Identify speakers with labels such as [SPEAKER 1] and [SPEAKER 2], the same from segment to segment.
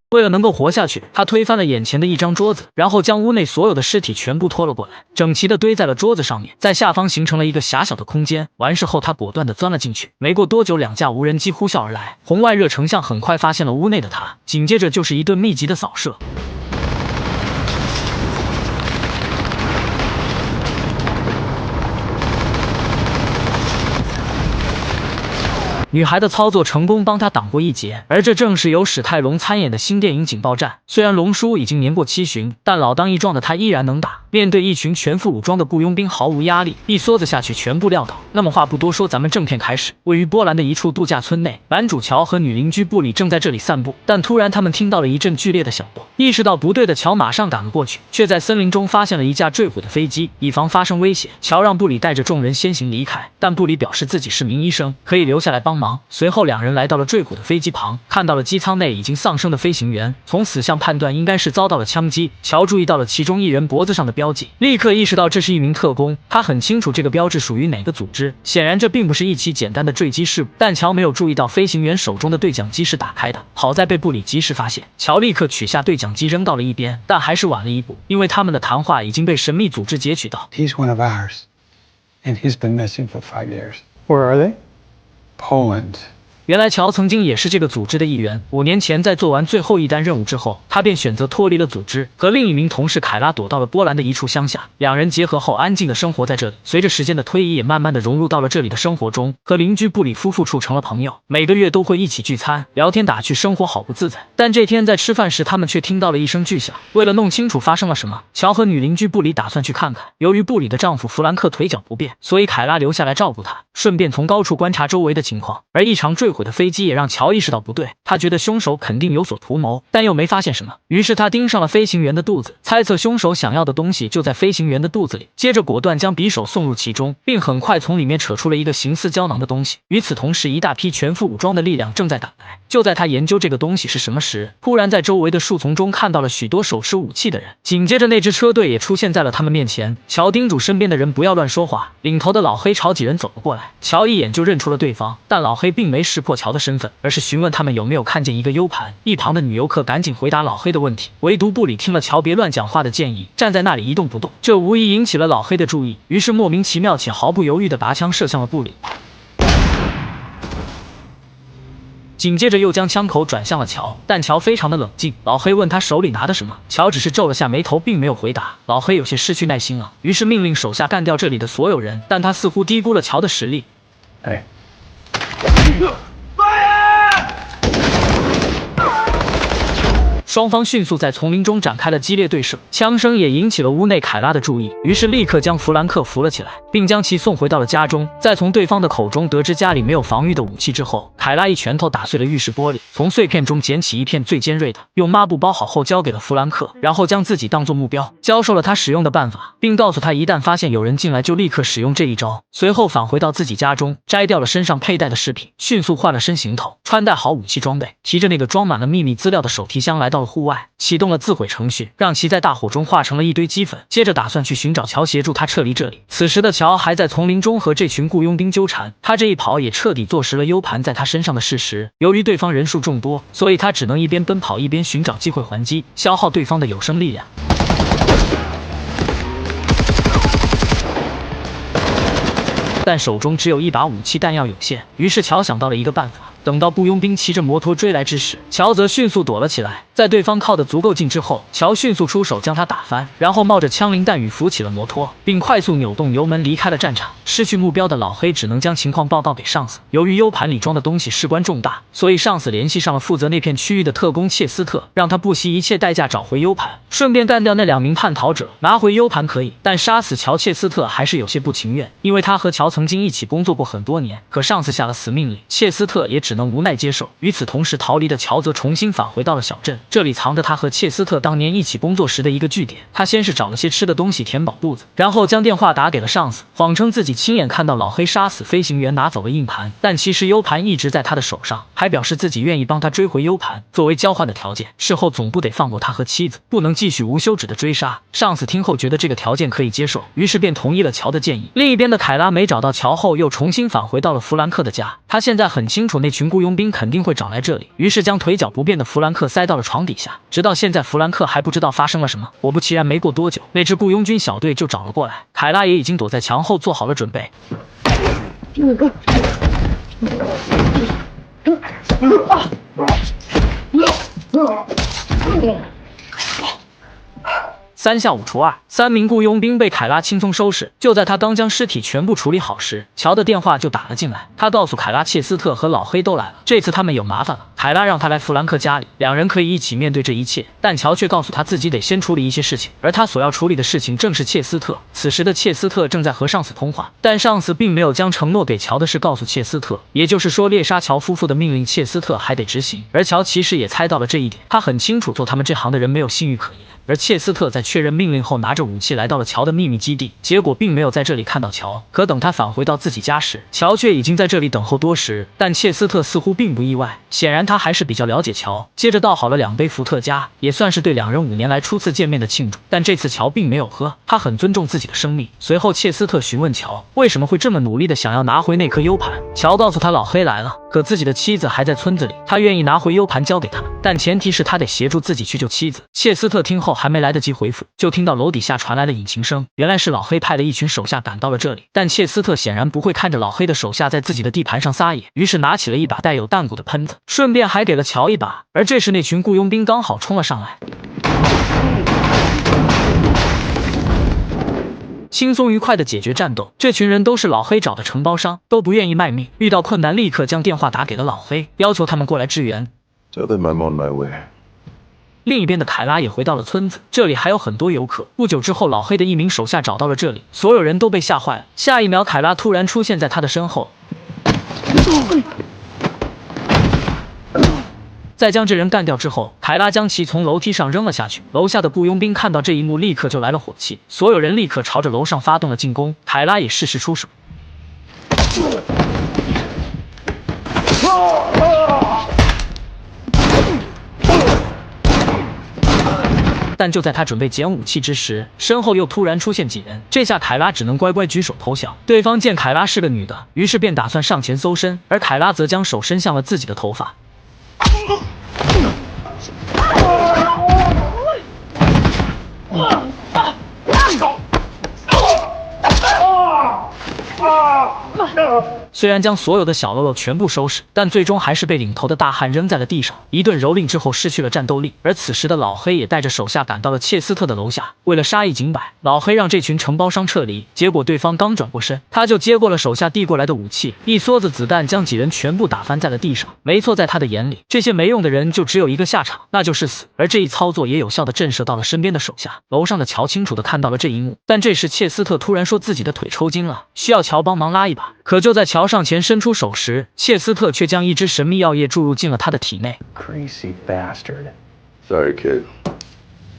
[SPEAKER 1] 为了能够活下去，他推翻了眼前的一张桌子，然后将屋内所有的尸体全部拖了过来，整齐地堆在了桌子上面，在下方形成了一个狭小的空间。完事后，他果断地钻了进去。没过多久，2架无人机呼啸而来，红外热成像很快发现了屋内的他，紧接着就是一顿密集的扫射。女孩的操作成功帮她挡过一劫，而这正是由史泰龙参演的新电影《警报站》。虽然龙叔已经年过70，但老当益壮的他依然能打，面对一群全副武装的雇佣兵毫无压力，一梭子下去全部撂倒。那么话不多说，咱们正片开始。位于波兰的一处度假村内，男主乔和女邻居布里正在这里散步，但突然他们听到了一阵剧烈的响动，意识到不对的乔马上赶了过去，却在森林中发现了一架坠毁的飞机。以防发生危险，乔让布里带着众人先行离开，但布里表示自己是名医生，可以留下来帮忙。随后2人来到了坠毁的飞机旁，看到了机舱内已经丧生的飞行员，从死相判断应该是遭到了枪击。乔注意到了其中一人脖子上的标记，立刻意识到这是一名特工，他很清楚这个标志属于哪个组织。显然这并不是一起简单的坠机事故，但乔没有注意到飞行员手中的对讲机是打开的，好在被布里及时发现。乔立刻取下对讲机扔到了一边，但还是晚了一步，因为他们的谈话已经被神秘组织截取到。
[SPEAKER 2] He's one of ours, and he's been missing for 5 years.
[SPEAKER 3] Where are they?
[SPEAKER 2] Poland.
[SPEAKER 1] 原来乔曾经也是这个组织的一员，5年前在做完最后一单任务之后，他便选择脱离了组织，和另一名同事凯拉躲到了波兰的一处乡下。2人结合后安静的生活在这里，随着时间的推移，也慢慢的融入到了这里的生活中，和邻居布里夫妇处成了朋友，每个月都会一起聚餐，聊天打趣，生活好不自在。但这天在吃饭时，他们却听到了一声巨响。为了弄清楚发生了什么，乔和女邻居布里打算去看看。由于布里的丈夫弗兰克腿脚不便，所以凯拉留下来照顾他，顺便从高处观察周围的情况。而一场坠毁的飞机也让乔意识到不对，他觉得凶手肯定有所图谋，但又没发现什么，于是他盯上了飞行员的肚子，猜测凶手想要的东西就在飞行员的肚子里，接着果断将匕首送入其中，并很快从里面扯出了一个形似胶囊的东西。与此同时，一大批全副武装的力量正在赶来。就在他研究这个东西是什么时，突然在周围的树丛中看到了许多手持武器的人，紧接着那支车队也出现在了他们面前。乔叮嘱身边的人不要乱说话，领头的老黑朝几人走了过来，乔一眼就认出了对方，但老黑并没识破乔的身份，而是询问他们有没有看见一个 U 盘。一旁的女游客赶紧回答老黑的问题，唯独布里听了乔别乱讲话的建议，站在那里一动不动，这无疑引起了老黑的注意，于是莫名其妙且毫不犹豫地拔枪射向了布里。紧接着又将枪口转向了乔，但乔非常的冷静。老黑问他手里拿的什么，乔只是皱了下眉头，并没有回答。老黑有些失去耐心了，于是命令手下干掉这里的所有人，但他似乎低估了乔的实力。
[SPEAKER 2] Hey.
[SPEAKER 1] 双方迅速在丛林中展开了激烈对射，枪声也引起了屋内凯拉的注意，于是立刻将弗兰克扶了起来，并将其送回到了家中。在从对方的口中得知家里没有防御的武器之后，凯拉一拳头打碎了浴室玻璃，从碎片中捡起一片最尖锐的，用抹布包好后交给了弗兰克，然后将自己当作目标，教授了他使用的办法，并告诉他一旦发现有人进来就立刻使用这一招。随后返回到自己家中，摘掉了身上佩戴的饰品，迅速换了身行头，穿戴好武器装备，提着那个装满了秘密资料的手提箱来到了户外，启动了自毁程序，让其在大火中化成了一堆齑粉，接着打算去寻找乔，协助他撤离这里。此时的乔还在丛林中和这群雇佣兵纠缠，他这一跑也彻底坐实了 U 盘在他身上的事实。由于对方人数众多，所以他只能一边奔跑一边寻找机会还击，消耗对方的有生力量。但手中只有一把武器，弹药有限，于是乔想到了一个办法。等到雇佣兵骑着摩托追来之时，乔则迅速躲了起来。在对方靠得足够近之后，乔迅速出手将他打翻，然后冒着枪林弹雨扶起了摩托，并快速扭动油门离开了战场。失去目标的老黑只能将情况报告给上司。由于 U 盘里装的东西事关重大，所以上司联系上了负责那片区域的特工切斯特，让他不惜一切代价找回 U 盘，顺便干掉那2名叛逃者。拿回 U 盘可以，但杀死乔，切斯特还是有些不情愿，因为他和乔曾经一起工作过很多年，可上司下了死命令，切斯特也只能无奈接受。与此同时，逃离的乔则重新返回到了小镇，这里藏着他和切斯特当年一起工作时的一个据点。他先是找了些吃的东西填饱肚子，然后将电话打给了上司，谎称自己亲眼看到老黑杀死飞行员，拿走了硬盘，但其实 U 盘一直在他的手上，还表示自己愿意帮他追回 U 盘，作为交换的条件，事后总部得放过他和妻子，不能继续无休止的追杀。上司听后觉得这个条件可以接受，于是便同意了乔的建议。另一边的凯拉没找到乔后，又重新返回到了弗兰克的家。他现在很清楚那群群雇佣兵肯定会找来这里，于是将腿脚不便的弗兰克塞到了床底下。直到现在，弗兰克还不知道发生了什么。果不其然，没过多久，那支雇佣军小队就找了过来。凯拉也已经躲在墙后做好了准备。3下5除2，3名雇佣兵被凯拉轻松收拾。就在他刚将尸体全部处理好时，乔的电话就打了进来。他告诉凯拉，切斯特和老黑都来了，这次他们有麻烦了。凯拉让他来弗兰克家里，两人可以一起面对这一切。但乔却告诉他自己得先处理一些事情，而他所要处理的事情正是切斯特。此时的切斯特正在和上司通话，但上司并没有将承诺给乔的事告诉切斯特，也就是说，猎杀乔夫妇的命令切斯特还得执行。而乔其实也猜到了这一点，他很清楚做他们这行的人没有信誉可言。而切斯特在确认命令后，拿着武器来到了乔的秘密基地，结果并没有在这里看到乔。可等他返回到自己家时，乔却已经在这里等候多时。但切斯特似乎并不意外，显然他还是比较了解乔。接着倒好了2杯伏特加，也算是对两人5年来初次见面的庆祝。但这次乔并没有喝，他很尊重自己的生命。随后切斯特询问乔为什么会这么努力的想要拿回那颗 U 盘。乔告诉他老黑来了，可自己的妻子还在村子里，他愿意拿回 U 盘交给他，但前提是他得协助自己去救妻子。切斯特听后还没来得及回复，就听到楼底下传来了引擎声。原来是老黑派了一群手下赶到了这里，但切斯特显然不会看着老黑的手下在自己的地盘上撒野，于是拿起了一把带有弹鼓的喷子，顺便还给了乔一把。而这时那群雇佣兵刚好冲了上来，轻松愉快的解决战斗。这群人都是老黑找的承包商，都不愿意卖命，遇到困难立刻将电话打给了老黑，要求他们过来支援。
[SPEAKER 3] Tell them I'm on my way.
[SPEAKER 1] 另一边的凯拉也回到了村子，这里还有很多游客。不久之后，老黑的一名手下找到了这里，所有人都被吓坏了。下一秒，凯拉突然出现在他的身后，在将这人干掉之后，凯拉将其从楼梯上扔了下去。楼下的雇佣兵看到这一幕，立刻就来了火气，所有人立刻朝着楼上发动了进攻。凯拉也适时出手。但就在他准备捡武器之时，身后又突然出现几人，这下凯拉只能乖乖举手投降。对方见凯拉是个女的，于是便打算上前搜身，而凯拉则将手伸向了自己的头发。虽然将所有的小喽啰全部收拾，但最终还是被领头的大汉扔在了地上，一顿蹂躏之后失去了战斗力。而此时的老黑也带着手下赶到了切斯特的楼下，为了杀一儆百，老黑让这群承包商撤离。结果对方刚转过身，他就接过了手下递过来的武器，一梭子子弹将几人全部打翻在了地上。没错，在他的眼里，这些没用的人就只有一个下场，那就是死。而这一操作也有效地震慑到了身边的手下。楼上的乔清楚地看到了这一幕，但这时切斯特突然说自己的腿抽筋了，需要乔帮忙拉一把。可就在乔上前伸出手时，切斯特却将一支神秘药液注入进了他的体内。
[SPEAKER 2] Crazy bastard.
[SPEAKER 3] Sorry, kid.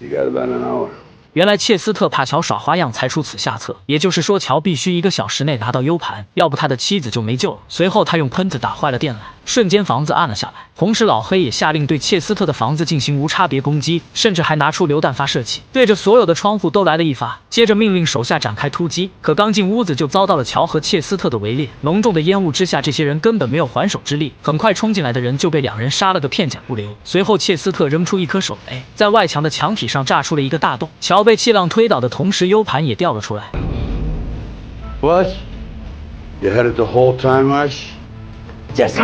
[SPEAKER 3] You got about an hour.
[SPEAKER 1] 原来切斯特怕乔耍花样才出此下策，也就是说乔必须1个小时内拿到 U 盘，要不他的妻子就没救了。随后他用喷子打坏了电缆，瞬间房子暗了下来。同时老黑也下令对切斯特的房子进行无差别攻击，甚至还拿出榴弹发射器，对着所有的窗户都来了一发，接着命令手下展开突击。可刚进屋子就遭到了乔和切斯特的围猎，浓重的烟雾之下，这些人根本没有还手之力，很快冲进来的人就被2人杀了个片甲不留。随后切斯特扔出一颗手雷，在外墙的墙体上炸出了一个大洞，乔被气浪推倒的同时 U 盘也掉了出来。
[SPEAKER 3] What? You had it the whole time, Arch?
[SPEAKER 2] Yes.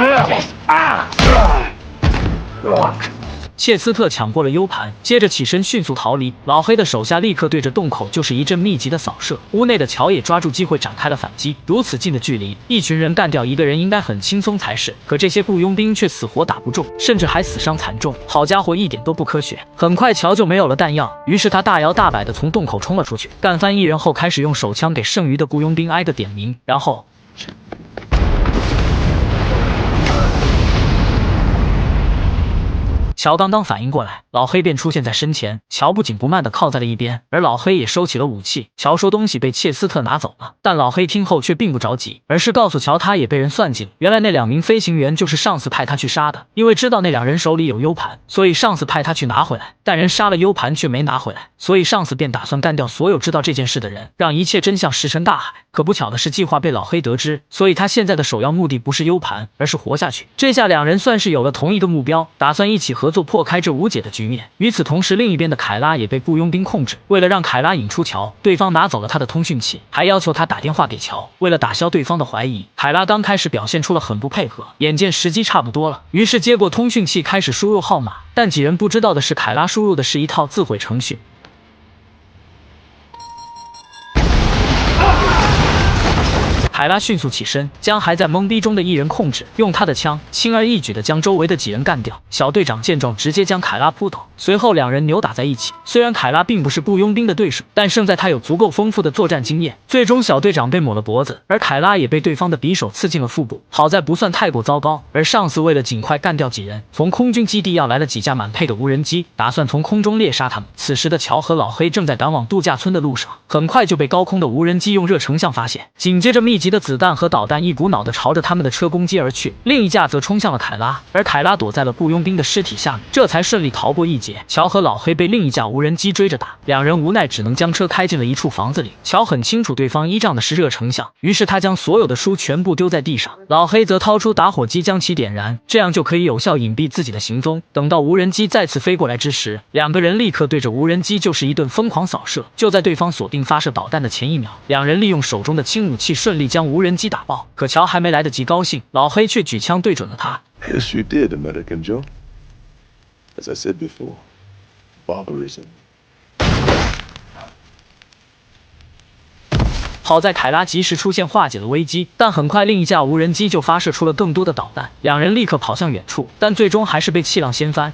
[SPEAKER 2] Fuck.
[SPEAKER 1] 切斯特抢过了 U 盘，接着起身迅速逃离。老黑的手下立刻对着洞口就是一阵密集的扫射。屋内的乔也抓住机会展开了反击。如此近的距离，一群人干掉一个人应该很轻松才是，可这些雇佣兵却死活打不中，甚至还死伤惨重。好家伙，一点都不科学。很快乔就没有了弹药，于是他大摇大摆地从洞口冲了出去，干翻1人后开始用手枪给剩余的雇佣兵挨个点名，然后。乔刚刚反应过来，老黑便出现在身前。乔不紧不慢地靠在了一边，而老黑也收起了武器。乔说东西被切斯特拿走了，但老黑听后却并不着急，而是告诉乔他也被人算计了。原来那2名飞行员就是上司派他去杀的，因为知道那2人手里有 U 盘，所以上司派他去拿回来。但人杀了 U 盘却没拿回来，所以上司便打算干掉所有知道这件事的人，让一切真相石沉大海。可不巧的是，计划被老黑得知，所以他现在的首要目的不是 U 盘，而是活下去。这下2人算是有了同一个目标，打算一起合作破开这无解的局面。与此同时，另一边的凯拉也被雇佣兵控制，为了让凯拉引出乔，对方拿走了他的通讯器，还要求他打电话给乔。为了打消对方的怀疑，凯拉刚开始表现出了很不配合，眼见时机差不多了，于是接过通讯器开始输入号码。但几人不知道的是，凯拉输入的是一套自毁程序。凯拉迅速起身，将还在懵逼中的一人控制，用他的枪轻而易举地将周围的几人干掉。小队长见状，直接将凯拉扑倒，随后2人扭打在一起。虽然凯拉并不是雇佣兵的对手，但胜在他有足够丰富的作战经验。最终，小队长被抹了脖子，而凯拉也被对方的匕首刺进了腹部，好在不算太过糟糕。而上司为了尽快干掉几人，从空军基地要来了几架满配的无人机，打算从空中猎杀他们。此时的乔和老黑正在赶往度假村的路上，很快就被高空的无人机用热成像发现，紧接着密集的子弹和导弹一股脑地朝着他们的车攻击而去，另一架则冲向了凯拉，而凯拉躲在了雇佣兵的尸体下面，这才顺利逃过一劫。乔和老黑被另一架无人机追着打，2人无奈只能将车开进了一处房子里。乔很清楚对方依仗的是热成像，于是他将所有的书全部丢在地上，老黑则掏出打火机将其点燃，这样就可以有效隐蔽自己的行踪。等到无人机再次飞过来之时，2个人立刻对着无人机就是一顿疯狂扫射。就在对方锁定发射导弹的前1秒，2人利用手中的轻武器顺利将无人机打爆。可乔还没来得及高兴，老黑却举枪对准了他。
[SPEAKER 3] Yes, you did, American Joe. As I said before, barbarism.
[SPEAKER 1] 好在凯拉及时出现化解了危机，但很快另一架无人机就发射出了更多的导弹，2人立刻跑向远处，但最终还是被气浪掀翻。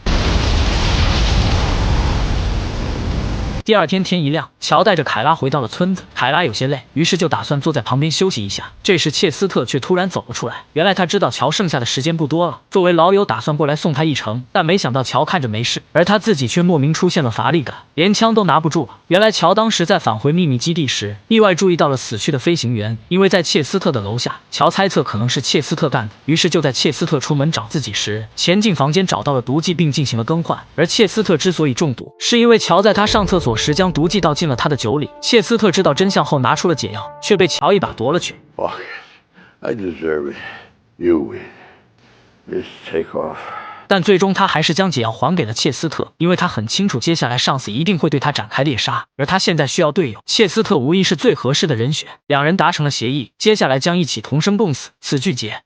[SPEAKER 1] 第2天天一亮，乔带着凯拉回到了村子。凯拉有些累，于是就打算坐在旁边休息一下。这时切斯特却突然走了出来。原来他知道乔剩下的时间不多了，作为老友打算过来送他一程，但没想到乔看着没事，而他自己却莫名出现了乏力感，连枪都拿不住了。原来乔当时在返回秘密基地时，意外注意到了死去的飞行员，因为在切斯特的楼下，乔猜测可能是切斯特干的，于是就在切斯特出门找自己时，潜进房间找到了毒剂并进行了更换。而切斯特之所以中毒，是因为乔在他上厕所时将毒剂倒进了他的酒里。切斯特知道真相后拿出了解药，却被乔一把夺了去。
[SPEAKER 3] Fuck it. I deserve it. You win. Just take off.
[SPEAKER 1] 但最终他还是将解药还给了切斯特，因为他很清楚接下来上司一定会对他展开猎杀，而他现在需要队友，切斯特无疑是最合适的人选。2人达成了协议，接下来将一起同生共死。此剧结。